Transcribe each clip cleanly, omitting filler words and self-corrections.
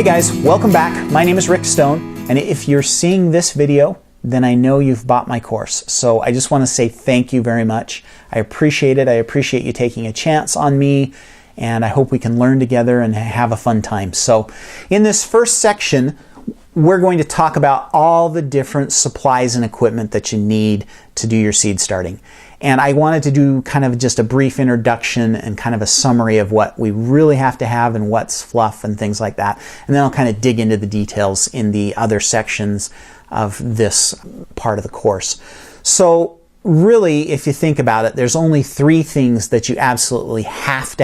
Hey guys, welcome back. My name is Rick Stone, and if you're seeing this video, then I know you've bought my course. So I just want to say thank you very much. I appreciate it. I appreciate you taking a chance on me, and I hope we can learn together and have a fun time. So in this first section, we're going to talk about all the different supplies and equipment that you need to do your seed starting. And I wanted to do kind of just a brief introduction and kind of a summary of what we really have to have and what's fluff and things like that. And then I'll kind of dig into the details in the other sections of this part of the course. So really, if you think about it, there's only three things that you absolutely have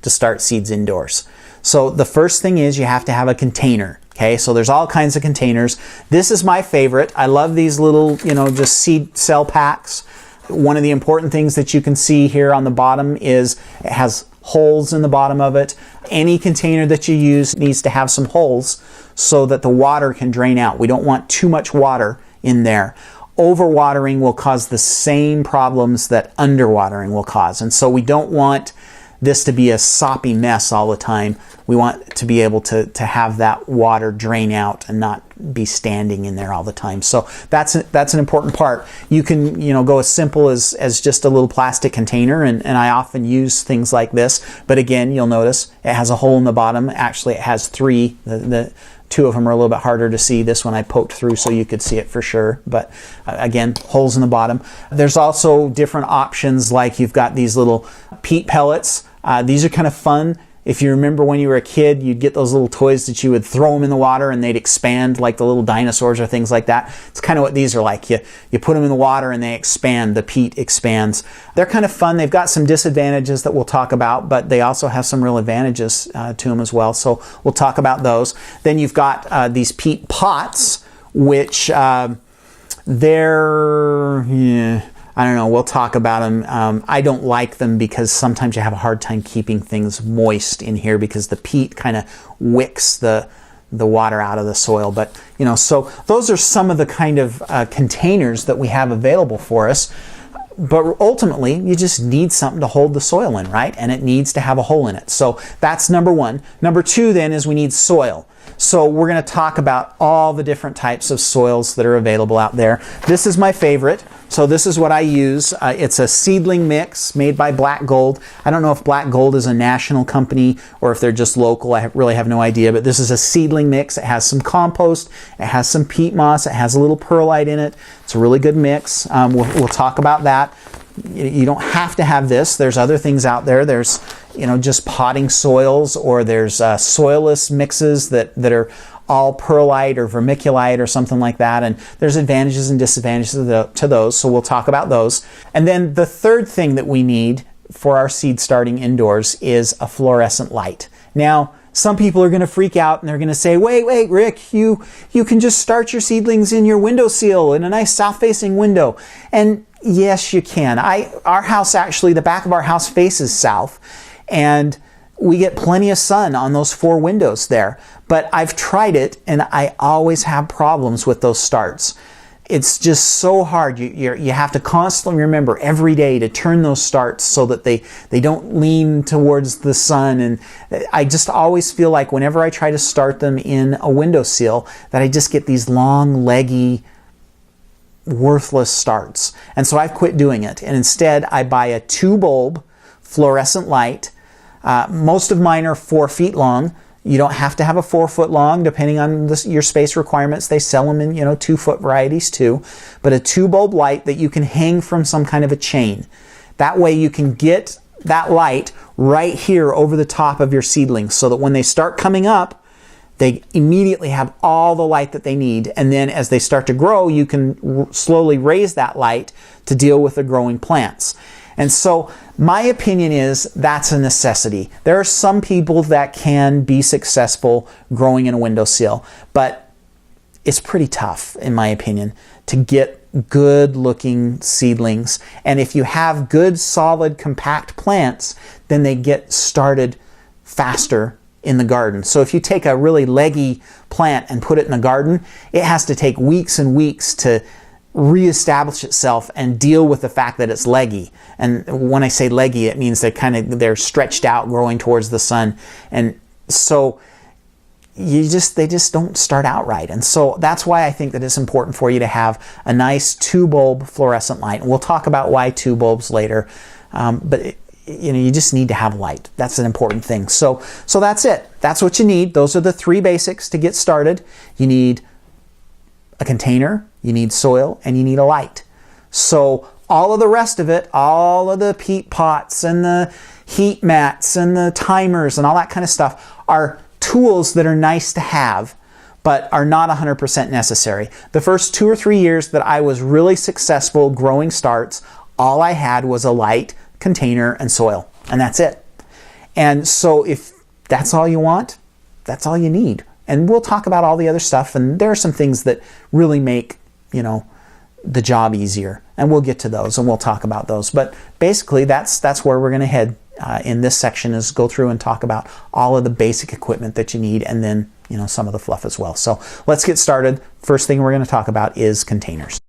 to start seeds indoors. So the first thing is you have to have a container. Okay, so there's all kinds of containers. This is my favorite. I love these little, just seed cell packs. One of the important things that you can see here on the bottom is it has holes in the bottom of it. Any container that you use needs to have some holes so that the water can drain out. We don't want too much water in there. Overwatering will cause the same problems that underwatering will cause. And so we don't want this to be a soppy mess all the time. We want to be able to have that water drain out and not be standing in there all the time. So that's an important part. You can go as simple as just a little plastic container, and I often use things like this. But again, you'll notice it has a hole in the bottom. Actually, it has three. The two of them are a little bit harder to see. This one I poked through so you could see it for sure. But again, holes in the bottom. There's also different options, like you've got these little peat pellets. These are kind of fun. If you remember when you were a kid, you'd get those little toys that you would throw them in the water and they'd expand, like the little dinosaurs or things like that. It's kind of what these are like. You put them in the water and they expand. The peat expands. They're kind of fun. They've got some disadvantages that we'll talk about, but they also have some real advantages to them as well. So we'll talk about those. Then you've got these peat pots, which I don't know, we'll talk about them. I don't like them because sometimes you have a hard time keeping things moist in here because the peat kind of wicks the water out of the soil. But, so those are some of the kind of containers that we have available for us. But ultimately, you just need something to hold the soil in, right? And it needs to have a hole in it. So that's number one. Number two then is we need soil. So we're going to talk about all the different types of soils that are available out there. This is my favorite. So this is what I use. It's a seedling mix made by Black Gold. I don't know if Black Gold is a national company or if they're just local. I really have no idea. But this is a seedling mix. It has some compost. It has some peat moss. It has a little perlite in it. It's a really good mix. We'll talk about that. You don't have to have this. There's other things out there. There's just potting soils, or there's soilless mixes that are all perlite or vermiculite or something like that. And there's advantages and disadvantages to those. So we'll talk about those. And then the third thing that we need for our seed starting indoors is a fluorescent light. Now, some people are going to freak out and they're going to say, wait, Rick, you can just start your seedlings in your windowsill in a nice south-facing window. And yes, you can. Our house, actually, the back of our house faces south, and we get plenty of sun on those four windows there. But I've tried it, and I always have problems with those starts. It's just so hard. You have to constantly remember every day to turn those starts so that they don't lean towards the sun. And I just always feel like whenever I try to start them in a windowsill, that I just get these long, leggy, worthless starts. And so I've quit doing it. And instead, I buy a 2-bulb fluorescent light. Most of mine are 4 feet long. You don't have to have a 4 foot long, depending on your space requirements. They sell them in 2-foot varieties too. But a 2-bulb light that you can hang from some kind of a chain. That way you can get that light right here over the top of your seedlings, so that when they start coming up, they immediately have all the light that they need. And then as they start to grow, you can slowly raise that light to deal with the growing plants. And so my opinion is that's a necessity. There are some people that can be successful growing in a windowsill, but it's pretty tough, in my opinion, to get good looking seedlings. And if you have good, solid, compact plants, then they get started faster in the garden. So if you take a really leggy plant and put it in a garden, it has to take weeks and weeks to reestablish itself and deal with the fact that it's leggy. And when I say leggy, it means they're stretched out, growing towards the sun. And so they just don't start out right. And so that's why I think that it's important for you to have a nice 2-bulb fluorescent light. And we'll talk about why 2 bulbs later, but you just need to have light. That's an important thing. So that's it. That's what you need. Those are the 3 basics to get started. You need a container, you need soil, and you need a light. So all of the rest of it, all of the peat pots and the heat mats and the timers and all that kind of stuff are tools that are nice to have, but are not 100% necessary. The first 2 or 3 years that I was really successful growing starts, all I had was a light, container, and soil, and that's it. And so if that's all you want, that's all you need. And we'll talk about all the other stuff, and there are some things that really make, the job easier, and we'll get to those and we'll talk about those. But basically that's where we're going to head in this section, is go through and talk about all of the basic equipment that you need, and then some of the fluff as well. So let's get started. First thing we're going to talk about is containers.